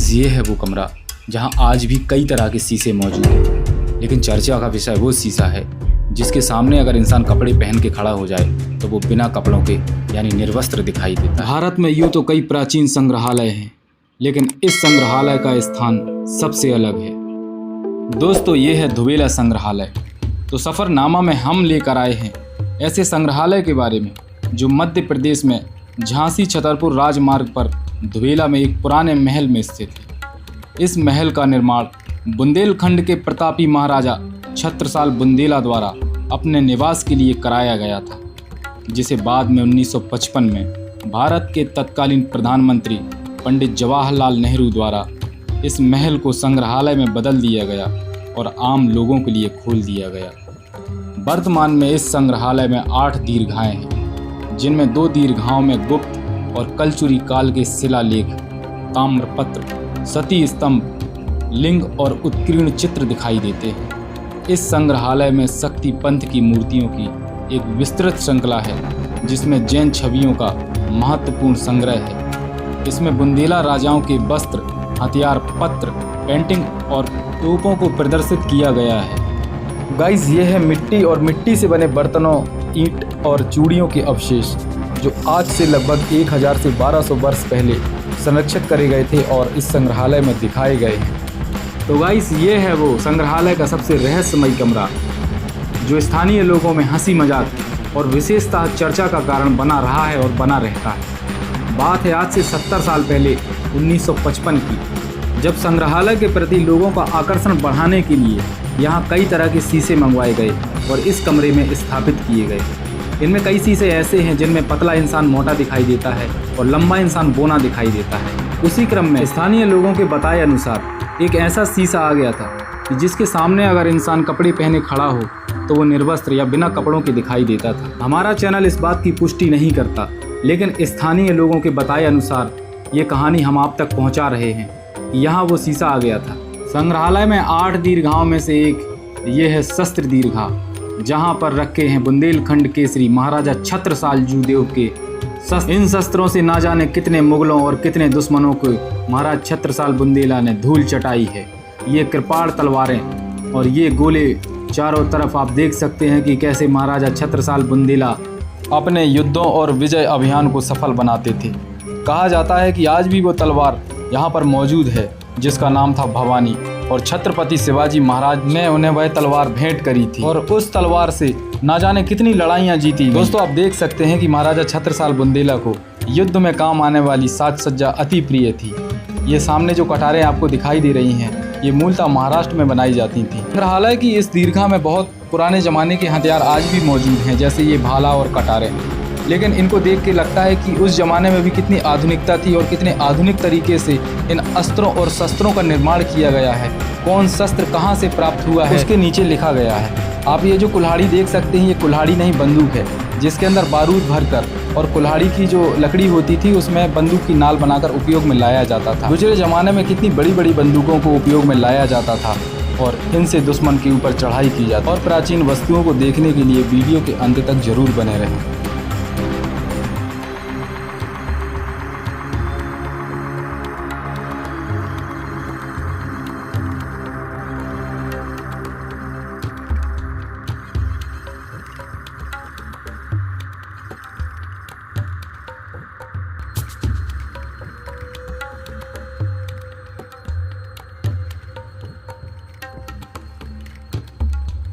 Guys ये है वो कमरा जहां आज भी कई तरह के शीशे मौजूद हैं, लेकिन चर्चा का विषय वो शीशा है जिसके सामने अगर इंसान कपड़े पहन के खड़ा हो जाए तो वो बिना कपड़ों के यानी निर्वस्त्र दिखाई देता है। भारत में यूँ तो कई प्राचीन संग्रहालय हैं, लेकिन इस संग्रहालय का स्थान सबसे अलग है। दोस्तों ये है धुबेला संग्रहालय। तो सफ़रनामा में हम लेकर आए हैं ऐसे संग्रहालय के बारे में जो मध्य प्रदेश में झांसी छतरपुर राजमार्ग पर धुबेला में एक पुराने महल में स्थित है। इस महल का निर्माण बुंदेलखंड के प्रतापी महाराजा छत्रसाल बुंदेला द्वारा अपने निवास के लिए कराया गया था, जिसे बाद में 1955 में भारत के तत्कालीन प्रधानमंत्री पंडित जवाहरलाल नेहरू द्वारा इस महल को संग्रहालय में बदल दिया गया और आम लोगों के लिए खोल दिया गया। वर्तमान में इस संग्रहालय में 8 दीर्घाएं हैं, जिनमें 2 दीर्घाओं में गुप्त और कलचुरी काल के शिलालेख, ताम्रपत्र, सती स्तंभ, लिंग और उत्कीर्ण चित्र दिखाई देते हैं। इस संग्रहालय में शक्ति पंथ की मूर्तियों की एक विस्तृत श्रृंखला है, जिसमें जैन छवियों का महत्वपूर्ण संग्रह है। इसमें बुंदेला राजाओं के वस्त्र, हथियार, पत्र, पेंटिंग और तोपों को प्रदर्शित किया गया है। गाइस ये है मिट्टी और मिट्टी से बने बर्तनों, ईंट और चूड़ियों के अवशेष, जो आज से लगभग 1000 से 1200 वर्ष पहले संरक्षित करे गए थे और इस संग्रहालय में दिखाए गए हैं। तो गाइस ये है वो संग्रहालय का सबसे रहस्यमयी कमरा, जो स्थानीय लोगों में हंसी मजाक और विशेषतः चर्चा का कारण बना रहा है और बना रहता है। बात है आज से 70 साल पहले 1955 की, जब संग्रहालय के प्रति लोगों का आकर्षण बढ़ाने के लिए यहाँ कई तरह के शीशे मंगवाए गए और इस कमरे में स्थापित किए गए। इनमें कई शीशे ऐसे हैं जिनमें पतला इंसान मोटा दिखाई देता है और लंबा इंसान बोना दिखाई देता है। उसी क्रम में स्थानीय लोगों के बताए अनुसार एक ऐसा शीशा आ गया था कि जिसके सामने अगर इंसान कपड़े पहने खड़ा हो तो वो निर्वस्त्र या बिना कपड़ों के दिखाई देता था। हमारा चैनल इस बात की पुष्टि नहीं करता, लेकिन स्थानीय लोगों के बताए अनुसार ये कहानी हम आप तक पहुंचा रहे हैं। यहाँ वो शीशा आ गया था। संग्रहालय में 8 दीर्घाओं में से एक ये है शस्त्र दीर्घा, जहाँ पर रखे हैं बुंदेलखंड केसरी महाराजा छत्रसाल जूदेव के शस्त्र। इन शस्त्रों से ना जाने कितने मुगलों और कितने दुश्मनों को महाराज छत्रसाल बुंदेला ने धूल चटाई है। ये कृपाण तलवारें और ये गोले चारों तरफ आप देख सकते हैं कि कैसे महाराजा छत्रसाल बुंदेला अपने युद्धों और विजय अभियान को सफल बनाते थे। कहा जाता है कि आज भी वो तलवार यहाँ पर मौजूद है जिसका नाम था भवानी, और छत्रपति शिवाजी महाराज ने उन्हें वह तलवार भेंट करी थी और उस तलवार से ना जाने कितनी लड़ाइयाँ जीती। दोस्तों आप देख सकते हैं कि महाराजा छत्रसाल बुंदेला को युद्ध में काम आने वाली साज सज्जा अति प्रिय थी। ये सामने जो कटारें आपको दिखाई दे रही हैं, ये मूलतः महाराष्ट्र में बनाई जाती थी। संग्रहालय की इस दीर्घा में बहुत पुराने ज़माने के हथियार आज भी मौजूद हैं, जैसे ये भाला और कटारें। लेकिन इनको देख के लगता है कि उस ज़माने में भी कितनी आधुनिकता थी और कितने आधुनिक तरीके से इन अस्त्रों और शस्त्रों का निर्माण किया गया है। कौन शस्त्र कहाँ से प्राप्त हुआ है उसके नीचे लिखा गया है। आप ये जो कुल्हाड़ी देख सकते हैं, ये कुल्हाड़ी नहीं बंदूक है, जिसके अंदर बारूद भरकर और कुल्हाड़ी की जो लकड़ी होती थी उसमें बंदूक की नाल बनाकर उपयोग में लाया जाता था। गुजरे ज़माने में कितनी बड़ी बड़ी बंदूकों को उपयोग में लाया जाता था और इनसे दुश्मन के ऊपर चढ़ाई की जाती। और प्राचीन वस्तुओं को देखने के लिए वीडियो के अंत तक जरूर बने रहें।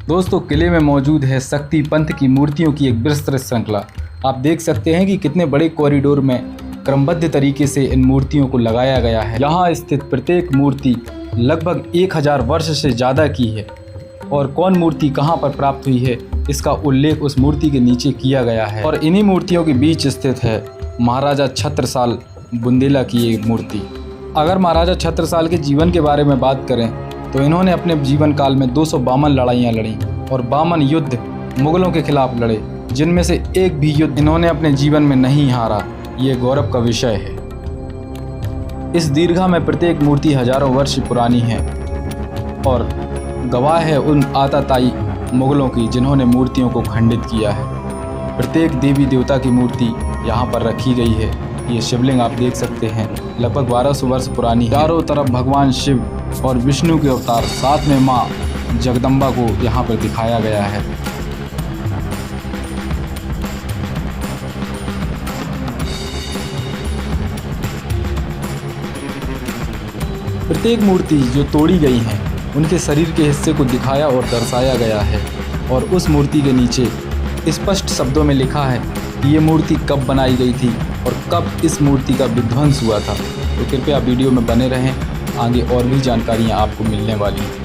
दोस्तों किले में मौजूद है शक्ति पंथ की मूर्तियों की एक विस्तृत श्रृंखला। आप देख सकते हैं कि कितने बड़े कॉरिडोर में क्रमबद्ध तरीके से इन मूर्तियों को लगाया गया है। यहाँ स्थित प्रत्येक मूर्ति लगभग 1000 वर्ष से ज़्यादा की है और कौन मूर्ति कहाँ पर प्राप्त हुई है इसका उल्लेख उस मूर्ति के नीचे किया गया है। और इन्हीं मूर्तियों के बीच स्थित है महाराजा छत्रसाल बुंदेला की ये मूर्ति। अगर महाराजा छत्रसाल के जीवन के बारे में बात करें तो इन्होंने अपने जीवन काल में 252 लड़ाइयाँ लड़ी और 52 युद्ध मुगलों के खिलाफ लड़े, जिनमें से एक भी युद्ध इन्होंने अपने जीवन में नहीं हारा। ये गौरव का विषय है। इस दीर्घा में प्रत्येक मूर्ति हजारों वर्ष पुरानी है और गवाह है उन आताताई मुगलों की जिन्होंने मूर्तियों को खंडित किया है। प्रत्येक देवी देवता की मूर्ति यहाँ पर रखी गई है ये शिवलिंग आप देख सकते हैं लगभग 1200 वर्ष पुरानी। चारों तरफ भगवान शिव और विष्णु के अवतार, साथ में माँ जगदम्बा को यहाँ पर दिखाया गया है। प्रत्येक मूर्ति जो तोड़ी गई हैं उनके शरीर के हिस्से को दिखाया और दर्शाया गया है और उस मूर्ति के नीचे स्पष्ट शब्दों में लिखा है कि ये मूर्ति कब बनाई गई थी और कब इस मूर्ति का विध्वंस हुआ था। तो कृपया वीडियो में बने रहें, आगे और भी जानकारियाँ आपको मिलने वाली हैं।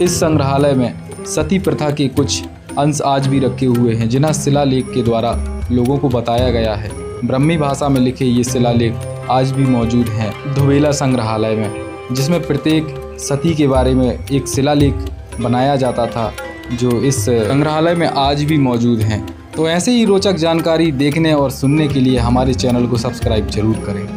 इस संग्रहालय में सती प्रथा के कुछ अंश आज भी रखे हुए हैं, जिन्हें शिलालेख के द्वारा लोगों को बताया गया है। ब्राह्मी भाषा में लिखे ये शिलालेख आज भी मौजूद हैं धोबेला संग्रहालय में, जिसमें प्रत्येक सती के बारे में एक शिलालेख बनाया जाता था, जो इस संग्रहालय में आज भी मौजूद हैं। तो ऐसे ही रोचक जानकारी देखने और सुनने के लिए हमारे चैनल को सब्सक्राइब जरूर करें।